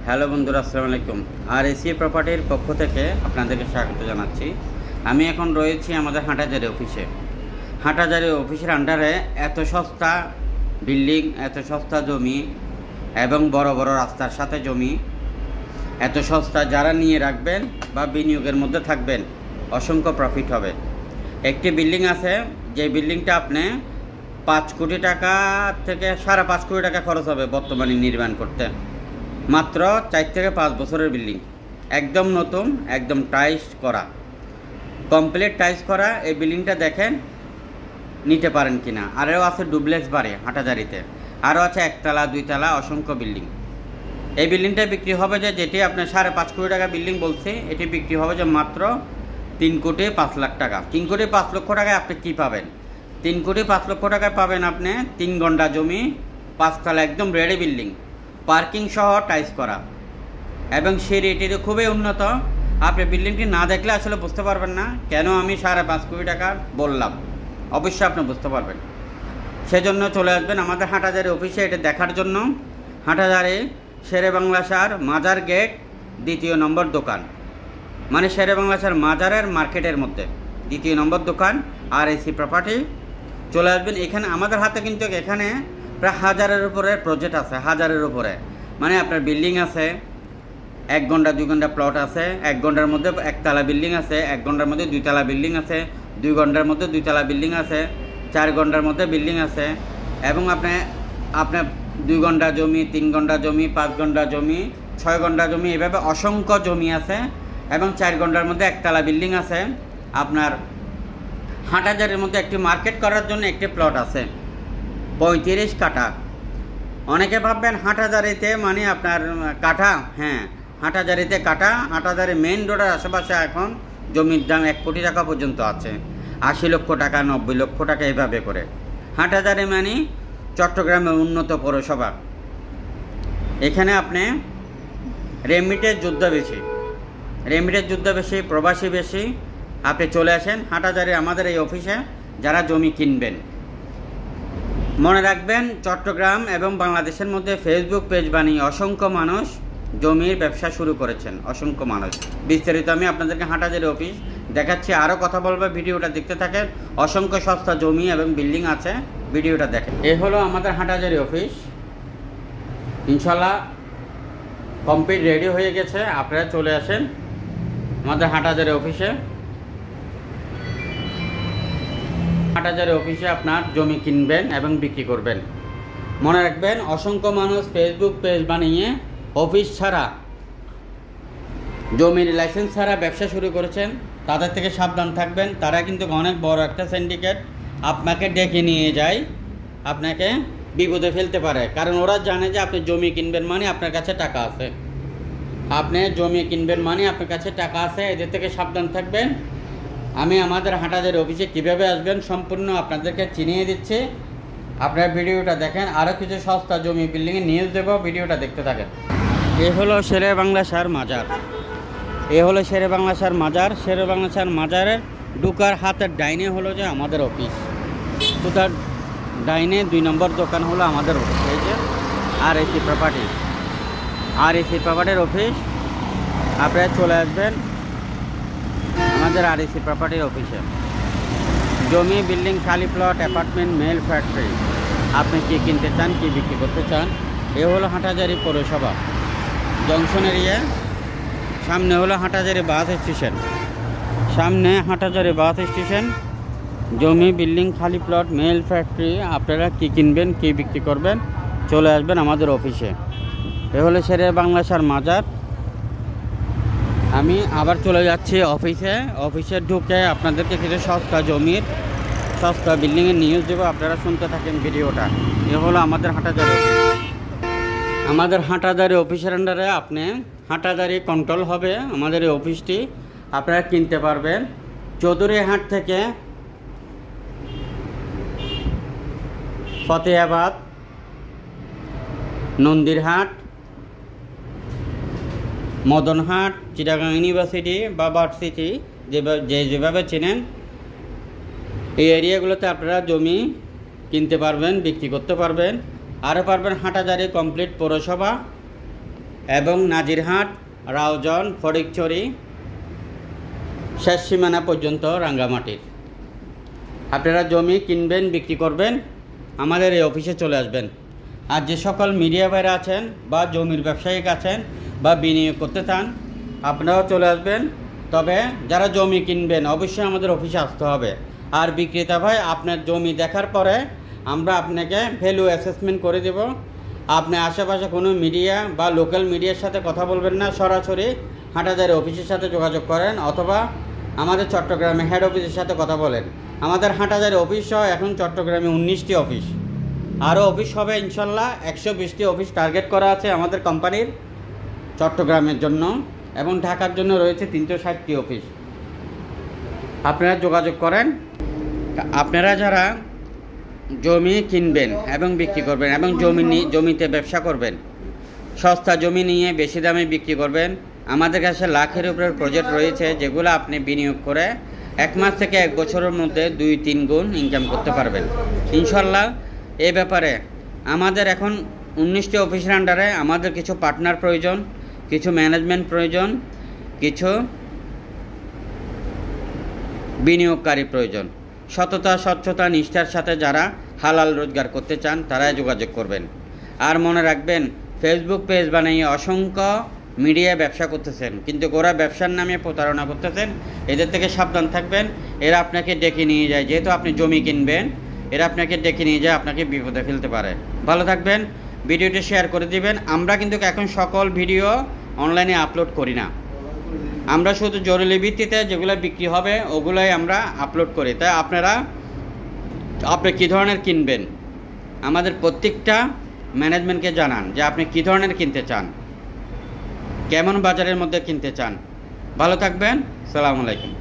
Hello বন্ধুরা, আসসালামু আলাইকুম। আর এসি প্রপার্টির পক্ষ থেকে আপনাদেরকে স্বাগত জানাচ্ছি। আমি এখন রয়েছি আমাদের হাটাজারি অফিসে। হাটাজারি অফিসের আন্ডারে এত সস্তা বিল্ডিং, এত সস্তা জমি এবং বড় বড় রাস্তার সাথে জমি, এত সস্তা যারা নিয়ে রাখবেন বা বিনিয়োগের মধ্যে থাকবেন, অসংখ্য প্রফিট হবে। একটি বিল্ডিং আছে, যে বিল্ডিংটা আপনি 5 কোটি টাকা থেকে 5.5 কোটি টাকা খরচ হবে বর্তমানে নির্মাণ করতে। মাত্র 4 থেকে 5 বছরের বিল্ডিং, একদম নতুন, একদম টাইলস করা, কমপ্লিট টাইলস করা। এই বিল্ডিংটা দেখেন নিতে পারেন কিনা। আরও আছে ডুপ্লেক্স বাড়ি হাটাজারিতে, আরও আছে 1 তলা 2 তলা অসংখ্য বিল্ডিং। এই বিল্ডিংটা বিক্রি হবে যেটি আপনার 5.5 কোটি টাকা বিল্ডিং বলছে, এটি বিক্রি হবে যে মাত্র 3 কোটি 5 লাখ টাকা। 3 কোটি 5 লক্ষ টাকায় আপনি কী পাবেন? 3 কোটি 5 লক্ষ টাকায় পাবেন আপনি 3 ঘন্টা জমি, 5 তলা একদম রেডি বিল্ডিং, পার্কিং সহ টাইলস করা এবং সিঁড়িটি খুবই উন্নত। আপনি বিল্ডিংটি না দেখলে আসলে বুঝতে পারবেন না কেন আমি 5.5 কোটি টাকা বললাম। অবশ্যই আপনি বুঝতে পারবেন, সেজন্য চলে আসবেন আমাদের হাটাজারি অফিসে এটা দেখার জন্য। হাটাজারি শেরেবাংলা সার মাজার গেট 2 নম্বর দোকান, মানে শেরেবাংলা সার মাজারের মার্কেটের মধ্যে 2 নম্বর দোকান আর এসি প্রপার্টি। চলে আসবেন এখানে। আমাদের হাতে কিন্তু এখানে প্রায় 1000-এর উপরে প্রজেক্ট আছে, 1000-এর উপরে। মানে আপনার বিল্ডিং আছে, 1 ঘন্টা 2 ঘন্টা প্লট আছে, 1 ঘন্টার মধ্যে 1 তলা বিল্ডিং আছে, 1 ঘন্টার মধ্যে 2 তলা বিল্ডিং আছে, 2 ঘন্টার মধ্যে 2 তলা বিল্ডিং আছে, 4 ঘন্টার মধ্যে বিল্ডিং আছে এবং আপনার 2 ঘন্টা জমি, 3 ঘন্টা জমি, 5 ঘন্টা জমি, 6 ঘন্টা জমি, এভাবে অসংখ্য জমি আছে এবং 4 ঘন্টার মধ্যে 1 তলা বিল্ডিং আছে। আপনার হাটাজারির মধ্যে একটি মার্কেট করার জন্য একটি প্লট আছে 35 কাঠা। অনেকে ভাববেন হাটাজারিতে মানে আপনার কাঠা, হ্যাঁ হাটাজারিতে কাঠা। হাটাজারি মেইন রোডের আশেপাশে এখন জমির দাম 1 কোটি টাকা পর্যন্ত আছে, 80 লক্ষ টাকা, 90 লক্ষ টাকা এভাবে করে। হাটাজারি মানে চট্টগ্রামের উন্নত পৌরসভা। এখানে আপনি রেমিটের যুদ্ধ বেশি, প্রবাসী বেশি। আপনি চলে আসেন হাটাজারি আমাদের এই অফিসে যারা জমি কিনবেন। মনে রাখবেন, চট্টগ্রাম এবং বাংলাদেশের মধ্যে ফেসবুক পেজ বানিয়ে অসংখ্য মানুষ জমির ব্যবসা শুরু করেছেন, অসংখ্য মানুষ। বিস্তারিত আমি আপনাদেরকে হাটাজারি অফিস দেখাচ্ছি, আরও কথা বলবো, ভিডিওটা দেখতে থাকেন। অসংখ্য সস্তা জমি এবং বিল্ডিং আছে, ভিডিওটা দেখেন। এ হলো আমাদের হাটাজারি অফিস, ইনশাল্লাহ কমপ্লিট রেডি হয়ে গেছে। আপনারা চলে আসেন আমাদের হাটাজারি অফিসে। হাটাজারি অফিসে আপনার জমি কিনবেন এবং বিক্রি করবেন। মনে রাখবেন, অসংখ্য মানুষ ফেসবুক পেজ বানিয়ে অফিস ছাড়া, জমির লাইসেন্স ছাড়া ব্যবসা শুরু করেছেন। তাদের থেকে সাবধান থাকবেন, তারা কিন্তু অনেক বড় একটা সিন্ডিকেট আপনাকে ডেকে নিয়ে যায়, আপনাকে বিপদে ফেলতে পারে। কারণ ওরা জানে যে আপনি জমি কিনবেন মানে আপনার কাছে টাকা আছে, আপনি জমি কিনবেন মানে আপনার কাছে টাকা আছে। এদের থেকে সাবধান থাকবেন। আমি আমাদের হাটাজারি অফিসে কীভাবে আসবেন সম্পূর্ণ আপনাদেরকে চিনিয়ে দিচ্ছি। আপনার ভিডিওটা দেখেন, আরও কিছু সস্তা জমি বিল্ডিংয়ে নিউজ দেবো, ভিডিওটা দেখতে থাকেন। এ হলো শেরেবাংলা সার মাজার, শেরেবাংলা সার মাজারের ঢুকার হাতের ডাইনে হলো যে আমাদের অফিস। তো তার ডাইনে 2 নম্বর দোকান হলো আমাদের অফিস। এই যে আর এসি প্রপার্টির অফিস। আপনারা চলে আসবেন আমাদের আর এসি প্রপার্টির অফিসে। জমি, বিল্ডিং, খালি প্লট, অ্যাপার্টমেন্ট, মেল, ফ্যাক্টরি, আপনি কি কিনতে চান, কি বিক্রি করতে চান। এ হলো হাটাজারি পৌরসভা জংশন এরিয়া। সামনে হলো হাটাজারি বাস স্টেশন। জমি, বিল্ডিং, খালি প্লট, মেল, ফ্যাক্টরি, আপনারা কি কিনবেন, কি বিক্রি করবেন, চলে আসবেন আমাদের অফিসে। এ হলো শেরেবাংলা সার মাজার। আমি আবার চলে যাচ্ছি অফিসে ঢুকে আপনাদেরকে কিছু সস্তা জমির, সস্তা বিল্ডিংয়ের নিউজ দেবো, আপনারা শুনতে থাকেন ভিডিওটা। এ হলো আমাদের হাটাজারি অফিস। আমাদের হাটাজারি অফিসের আন্ডারে আপনি হাটাজারি কন্ট্রোল হবে আমাদের এই অফিসটি। আপনারা কিনতে পারবেন চৌধুরীহাট থেকে ফতেহাবাদ, নন্দীরহাট, মদনহাট, চিটাগাং ইউনিভার্সিটি বা ভার্সিটি, যেভাবে চেনেন এই এরিয়াগুলোতে আপনারা জমি কিনতে পারবেন, বিক্রি করতে পারবেন। আরও পারবেন হাটাজারি কমপ্লিট পৌরসভা এবং নাজিরহাট, রাউজান, ফটিকছড়ি শেষ সীমানা পর্যন্ত রাঙ্গামাটির। আপনারা জমি কিনবেন, বিক্রি করবেন, আমাদের এই অফিসে চলে আসবেন। আর যে সকল মিডিয়া ভাইরা আছেন বা জমির ব্যবসায়িক আছেন বা বিনিয়োগ করতে চান, আপনারাও চলে আসবেন। তবে যারা জমি কিনবেন অবশ্যই আমাদের অফিসে আসতে হবে। আর বিক্রেতা ভাই, আপনার জমি দেখার পরে আমরা আপনাকে ভ্যালু অ্যাসেসমেন্ট করে দেব। আপনি আশেপাশে কোনো মিডিয়া বা লোকাল মিডিয়ার সাথে কথা বলবেন না, সরাসরি হাটাজারি অফিসের সাথে যোগাযোগ করেন অথবা আমাদের চট্টগ্রামে হেড অফিসের সাথে কথা বলেন। আমাদের হাটাজারি অফিস সহ এখন চট্টগ্রামে 19টি অফিস, আরও অফিস হবে ইনশাল্লাহ। 120টি অফিস টার্গেট করা আছে আমাদের কোম্পানির চট্টগ্রামের জন্য, এবং ঢাকার জন্য রয়েছে 360টি অফিস। আপনারা যোগাযোগ করেন। আপনারা যারা জমি কিনবেন এবং বিক্রি করবেন এবং জমিতে ব্যবসা করবেন, সস্তা জমি নিয়ে বেশি দামে বিক্রি করবেন, আমাদের কাছে লাখের উপরে প্রজেক্ট রয়েছে যেগুলো আপনি বিনিয়োগ করে 1 মাস থেকে 1 বছরের মধ্যে 2-3 গুণ ইনকাম করতে পারবেন ইনশাল্লাহ। এই ব্যাপারে আমাদের এখন 19টি অফিসের আন্ডারে আমাদের কিছু পার্টনার প্রয়োজন, কিছু ম্যানেজমেন্ট প্রয়োজন, কিছু বিনিয়োগকারী প্রয়োজন। সততা, স্বচ্ছতা, নিষ্ঠার সাথে যারা হালাল রোজগার করতে চান তারাই যোগাযোগ করবেন। আর মনে রাখবেন, ফেসবুক পেজ বানিয়ে অসংখ্য মিডিয়ায় ব্যবসা করতেছেন, কিন্তু ওরা ব্যবসার নামে প্রতারণা করতেছেন। এদের থেকে সাবধান থাকবেন। এরা আপনাকে ডেকে নিয়ে যায়, যেহেতু আপনি জমি কিনবেন, এরা আপনাকে ডেকে নিয়ে যায়, আপনাকে বিপদে ফেলতে পারে। ভালো থাকবেন, ভিডিওটি শেয়ার করে দিবেন। আমরা কিন্তু এখন সকল ভিডিও অনলাইনে আপলোড করি না, আমরা শুধু জরুরি ভিত্তিতে যেগুলো বিক্রি হবে ওগুলোই আমরা আপলোড করি। তাই আপনি কী ধরনের কিনবেন, আমাদের প্রত্যেকটা ম্যানেজমেন্টকে জানান যে আপনি কী ধরনের কিনতে চান, কেমন বাজারের মধ্যে কিনতে চান। ভালো থাকবেন, আসসালামু আলাইকুম।